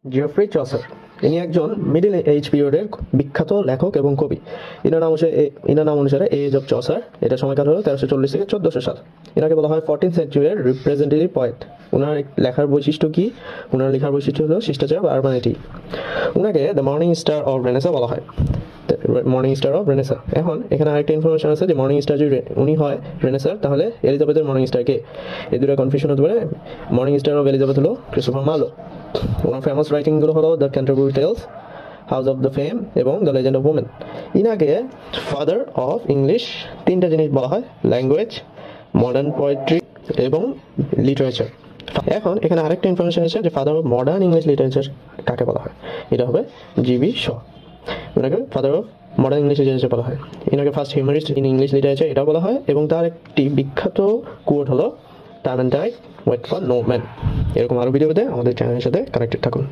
Jeffrey Chaucer ইনি একজন middle age পিরিয়ডের বিখ্যাত লেখক এবং কবি। ইনার নাম অনুসারে এজ অফ চসার এটা সময়কাল হলো 1340 থেকে 1400 সাল। এনাকে বলা হয় 14th সেঞ্চুরির রিপ্রেজেন্টেটিভ পয়েট। ওনার লেখার বৈশিষ্ট্য কি? ওনার লেখার বৈশিষ্ট্য হলো শিষ্টাচার বা আরবানিটি। ওনাকে the morning star of Renaissance বলা হয়। Morning star of Renaissance. এখন এখানে আরেকটা ইনফরমেশন আছে যে মর্নিং স্টার যদি উনি হয় রেনেসার, তাহলে এলিজাবেথের মর্নিং স্টার কে? এই দুটো কনফিউশন হতে পারে। মর্নিং স্টার অফ এলিজাবেথ হলো ক্রিস্টোফার মার্লো। ওনার ফেমাস রাইটিংগুলো হলো the Canterbury Tales, house of the fame এবং দ্য লেজেন্ড অফ উমেন। ইনাকে ফাদার অফ ইংলিশ তিনটা জিনিস বলা হয়: ল্যাঙ্গুয়েজ, মডার্ন পোয়েট্রি এবং লিটারেচার। এখন এখানে আরেকটা ইনফরমেশন আছে যে father of modern English literature কাকে বলা হয়? এটা হবে জিবি শ। ওনাকে father of modern English literature বলা হয়। এনাকে first humorist in English literature এটা বলা হয়। এবং তার একটি বিখ্যাত কোট হলো time and tide wait for no man. এরকম আরও ভিডিও পেতে আমাদের চ্যানেলের সাথে কানেক্টেড থাকুন।